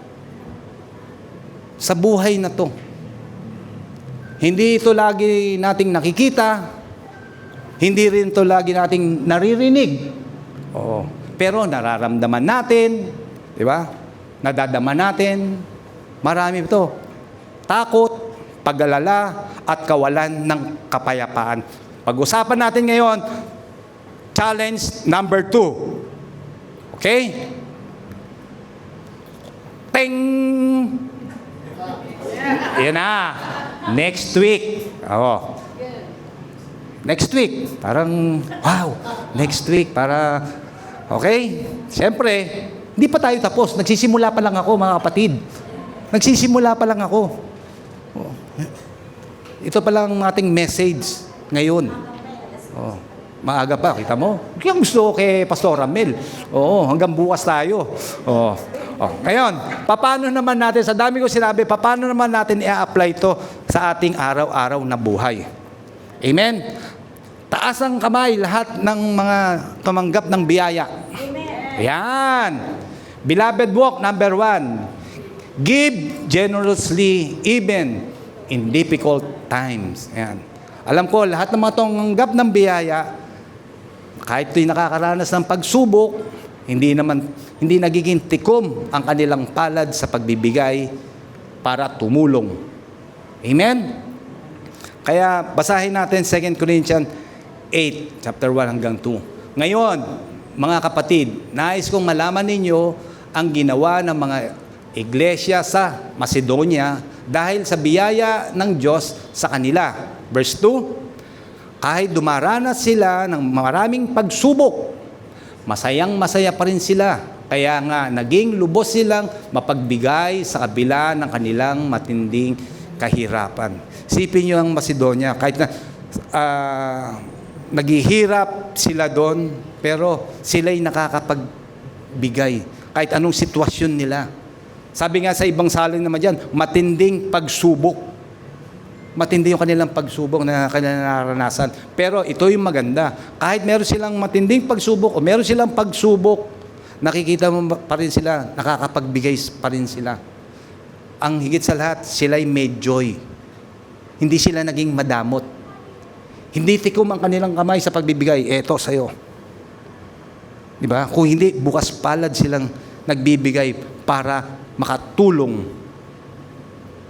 sa buhay na to. Hindi ito lagi nating nakikita. Hindi rin ito lagi nating naririnig. Oo. Pero nararamdaman natin, di ba? Nadadama natin. Marami ito. Takot, pag-alala, at kawalan ng kapayapaan. Pag-usapan natin ngayon, challenge number 2. Okay? Ting! Yan na. Next week. Oo. Next week. Parang, wow. Next week. Okay? Siyempre, hindi pa tayo tapos. Nagsisimula pa lang ako, mga kapatid. Nagsisimula pa lang ako. Ito pa lang ating message ngayon. Oh, maaga pa, kita mo? Kaya gusto ko kay Pastor Ramel. Oo, hanggang bukas tayo. Oh. Ngayon, paano naman natin, sa dami ko sinabi, paano naman natin i-apply ito sa ating araw-araw na buhay? Amen? Taas ang kamay lahat ng mga tumanggap ng biyaya. Amen. Ayan. Beloved walk, number 1. Give generously even in difficult times. Ayan. Alam ko, lahat ng mga tumanggap ng biyaya, kahit ito'y nakakaranas ng pagsubok, hindi nagiging tikom ang kanilang palad sa pagbibigay para tumulong. Amen? Kaya basahin natin 2 Corinthians 8, chapter 1 hanggang 2. Ngayon, mga kapatid, nais kong malaman ninyo ang ginawa ng mga iglesia sa Macedonia dahil sa biyaya ng Diyos sa kanila. Verse 2, kahit dumaranas sila ng maraming pagsubok, masayang-masaya pa rin sila. Kaya nga, naging lubos silang mapagbigay sa kabila ng kanilang matinding kahirapan. Sipin nyo ang Macedonia, kahit na naghihirap sila doon, pero sila'y nakakapagbigay kahit anong sitwasyon nila. Sabi nga sa ibang salin naman dyan, matinding pagsubok. Matindi yung kanilang pagsubok na kanilang naranasan. Pero ito yung maganda. Kahit meron silang matinding pagsubok o meron silang pagsubok, nakikita mo pa rin sila, nakakapagbigay pa rin sila. Ang higit sa lahat, sila'y may joy. Hindi sila naging madamot. Hindi tikom ang kanilang kamay sa pagbibigay. Eto sa'yo. Diba? Kung hindi, bukas palad silang nagbibigay para makatulong.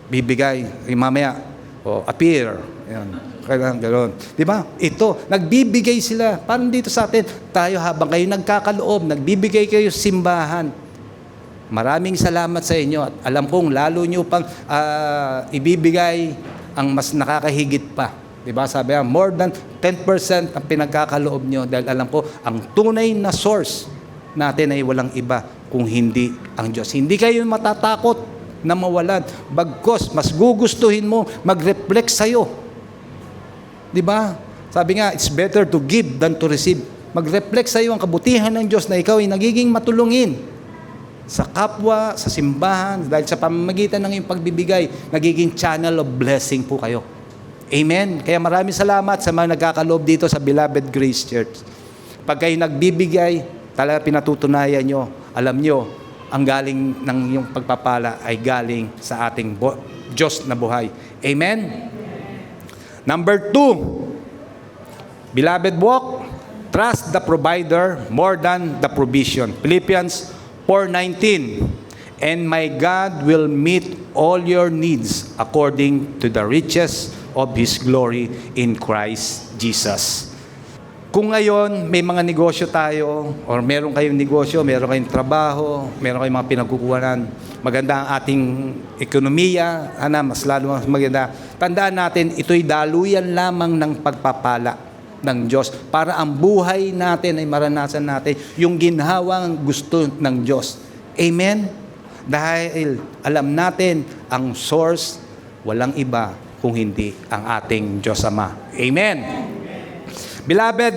Bibigay. Mamaya, appear. Yan. Kailangan gano'n. Diba? Ito, nagbibigay sila. Parang dito sa atin, tayo habang kayo nagkakaloob, nagbibigay kayo sa simbahan. Maraming salamat sa inyo. At alam kong lalo nyo pang ibibigay ang mas nakakahigit pa. Diba? Sabi nga, more than 10% ang pinagkakaloob nyo dahil alam ko, ang tunay na source natin ay walang iba kung hindi ang Diyos. Hindi kayo matatakot na mawalan. Bagkos, mas gugustuhin mo mag-reflect sa'yo. Diba? Sabi nga, it's better to give than to receive. Mag-reflect sa'yo ang kabutihan ng Diyos na ikaw ay nagiging matulungin sa kapwa, sa simbahan, dahil sa pamamagitan ng iyong pagbibigay, nagiging channel of blessing po kayo. Amen. Kaya maraming salamat sa mga nagkakaloob dito sa Beloved Grace Church. Pag kayo nagbibigay, talaga pinatutunayan nyo, alam nyo, ang galing ng iyong pagpapala ay galing sa ating Diyos na buhay. Amen? Number 2, Beloved walk, trust the provider more than the provision. Philippians 4:19, and my God will meet all your needs according to the riches of His glory in Christ Jesus. Kung ngayon may mga negosyo tayo, or meron kayong negosyo, meron kayong trabaho, meron kayong mga pinagkukuhanan, maganda ang ating ekonomiya, mas lalo mas maganda. Tandaan natin, ito'y daluyan lamang ng pagpapala ng Diyos para ang buhay natin ay maranasan natin yung ginhawang gusto ng Diyos. Amen? Dahil alam natin ang source, walang iba kung hindi ang ating Diyos Ama. Amen? Beloved,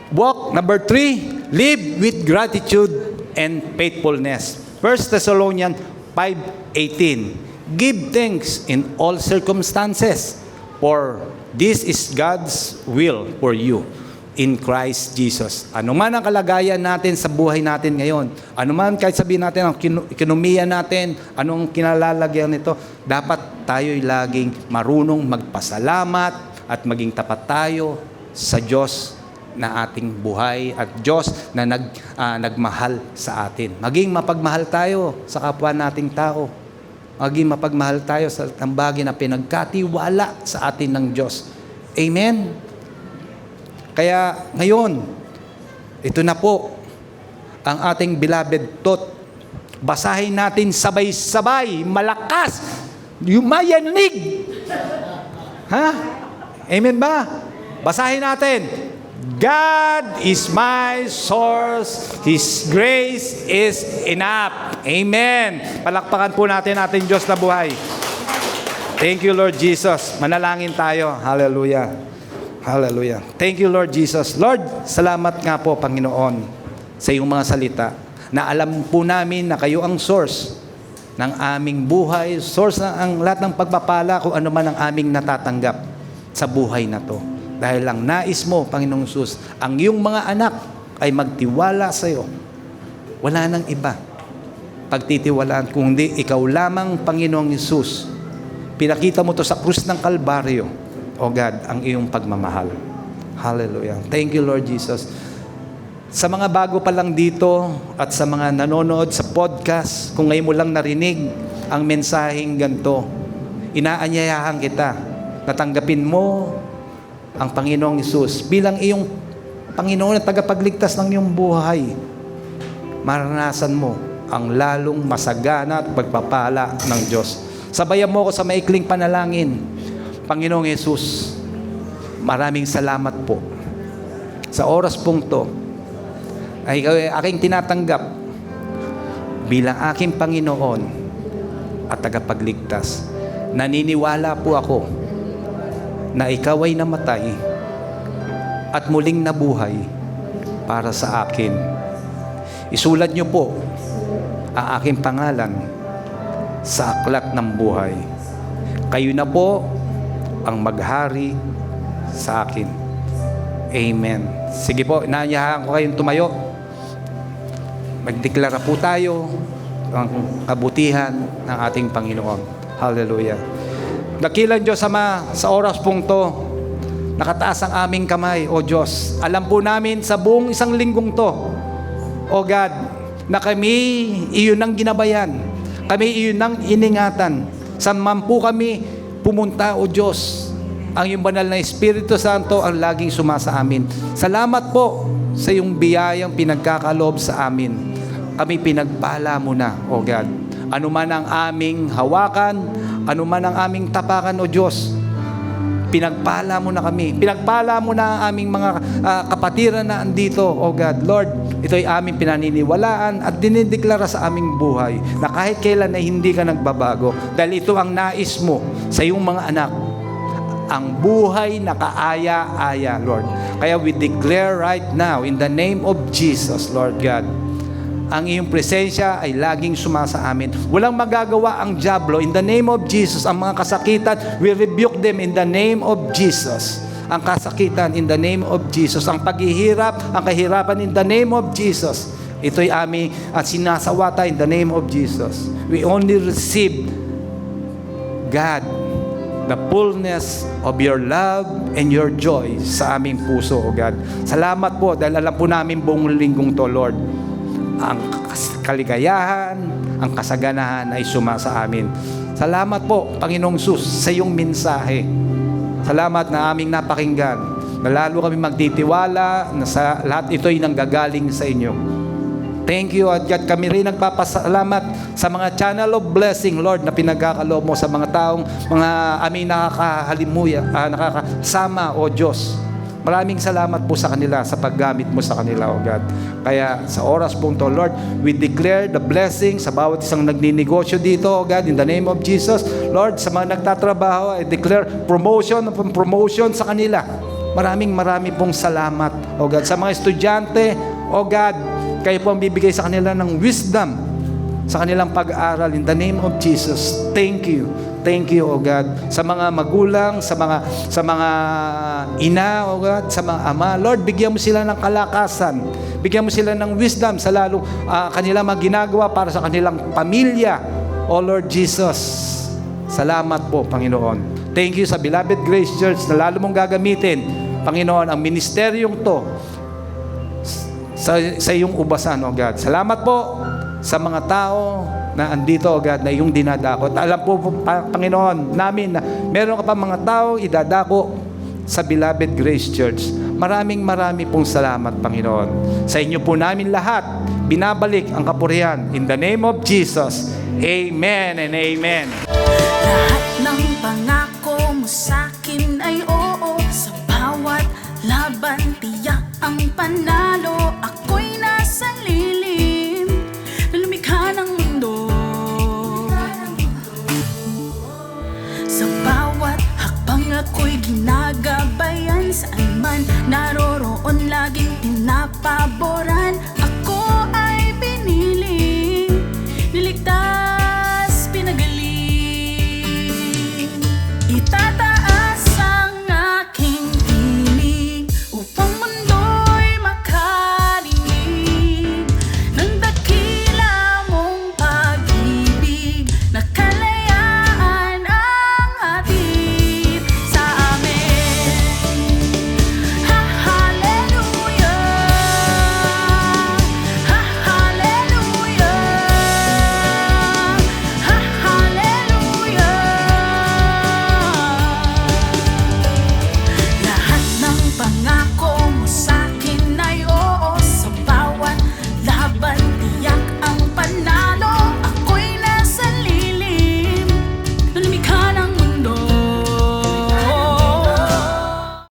walk number 3, live with gratitude and faithfulness. 1 Thessalonians 5:18, give thanks in all circumstances, for this is God's will for you in Christ Jesus. Ano man ang kalagayan natin sa buhay natin ngayon, ano man kahit sabihin natin ang ekonomiya natin, anong kinalalagyan nito, dapat tayo'y laging marunong magpasalamat at maging tapat tayo sa Diyos na ating buhay at Diyos na nagmahal sa atin. Maging mapagmahal tayo sa kapwa nating tao. Maging mapagmahal tayo sa bagay na pinagkatiwala sa atin ng Diyos. Amen? Kaya ngayon, ito na po ang ating beloved thought. Basahin natin sabay-sabay, malakas, yumayanig. Ha? Amen ba? Basahin natin. God is my source. His grace is enough. Amen. Palakpakan po natin ating Diyos na buhay. Thank you, Lord Jesus. Manalangin tayo. Hallelujah. Hallelujah. Thank you, Lord Jesus. Lord, salamat nga po, Panginoon, sa iyong mga salita na alam po namin na kayo ang source ng aming buhay, source ng lahat ng pagpapala kung ano man ang aming natatanggap sa buhay na to. Dahil lang nais mo, Panginoong Sus, ang iyong mga anak ay magtiwala sa iyo. Wala nang iba. pagtitiwalaan, kundi ikaw lamang, Panginoong Hesus. Pinakita mo to sa krus ng Kalbaryo, O God, ang iyong pagmamahal. Hallelujah. Thank you, Lord Jesus. Sa mga bago pa lang dito at sa mga nanonood sa podcast, kung ngayon mo lang narinig ang mensaheng ganito, inaanyayahan kita na tanggapin mo ang Panginoong Hesus bilang iyong Panginoon at tagapagligtas ng iyong buhay. Maranasan mo ang lalong masagana at pagpapala ng Diyos. Sabayan mo ako sa maikling panalangin. Panginoong Hesus, maraming salamat po sa oras pong to ay ikaw ay aking tinatanggap bilang aking Panginoon at tagapagligtas. Naniniwala po ako na ikaw ay namatay at muling nabuhay para sa akin. Isulat niyo po ang aking pangalan sa aklat ng buhay. Kayo na po ang maghari sa akin. Amen. Sige po, inaanyahan ko kayong tumayo. Magdeklara po tayo ang kabutihan ng ating Panginoon. Hallelujah. Dakilang Diyos Ama, sa oras pong to, nakataas ang aming kamay, O Diyos. Alam po namin sa buong isang linggong to, O God, na kami iyon ang ginabayan. Kami iyon ang iningatan. Saan man po kami pumunta, O Diyos, ang iyong banal na Espiritu Santo ang laging sumasa amin. Salamat po sa iyong biyayang pinagkakaloob sa amin. Kami pinagpala mo na, O God. Ano man ang aming hawakan, ano man ang aming tapakan, O Diyos, pinagpala mo na kami. Pinagpala mo na ang aming mga kapatiran na andito, O God. Lord, ito'y aming pinaniniwalaan at dinideklara sa aming buhay na kahit kailan ay hindi ka nagbabago. Dahil ito ang nais mo sa iyong mga anak. Ang buhay na kaaya-aya, Lord. Kaya we declare right now, in the name of Jesus, Lord God, ang iyong presensya ay laging sumasa amin. Walang magagawa ang dyablo. In the name of Jesus, ang mga kasakitan, we rebuke them in the name of Jesus. Ang kasakitan, in the name of Jesus. Ang paghihirap, ang kahirapan, in the name of Jesus. Ito'y aming sinasawata in the name of Jesus. We only receive, God, the fullness of your love and your joy sa aming puso, O God. Salamat po dahil alam po namin buong linggong to, Lord. Ang kaligayahan, ang kasaganahan ay sumasa amin. Salamat po, Panginoong Sus, sa iyong mensahe. Salamat na aming napakinggan, na lalo kami magtitiwala na sa lahat ito ay nanggagaling sa inyo. Thank you, at kami rin nagpapasalamat sa mga channel of blessing, Lord, na pinagkakaloob mo sa mga taong mga aming nakakasama, O Diyos. Maraming salamat po sa kanila, sa paggamit mo sa kanila, O God. Kaya sa oras pong to, Lord, we declare the blessing sa bawat isang nagninegosyo dito, O God, in the name of Jesus. Lord, sa mga nagtatrabaho, I declare promotion sa kanila. Maraming pong salamat, O God. Sa mga estudyante, O God, kayo po ang bibigay sa kanila ng wisdom sa kanilang pag-aaral, in the name of Jesus. Thank you. Thank you, O God. Sa mga magulang, sa mga ina, O God, sa mga ama, Lord, bigyan mo sila ng kalakasan. Bigyan mo sila ng wisdom sa lalong kanilang mga ginagawa para sa kanilang pamilya. O Lord Jesus, salamat po, Panginoon. Thank you sa Beloved Grace Church na lalo mong gagamitin, Panginoon, ang ministeryong to sa iyong ubasan, O God. Salamat po sa mga tao na andito, O God, na iyong dinadako. Alam po, Panginoon, namin na meron ka pa mga tao idadako sa Beloved Grace Church. Marami pong salamat, Panginoon. Sa inyo po namin lahat, binabalik ang kapurihan. In the name of Jesus, Amen and Amen. Lahat ng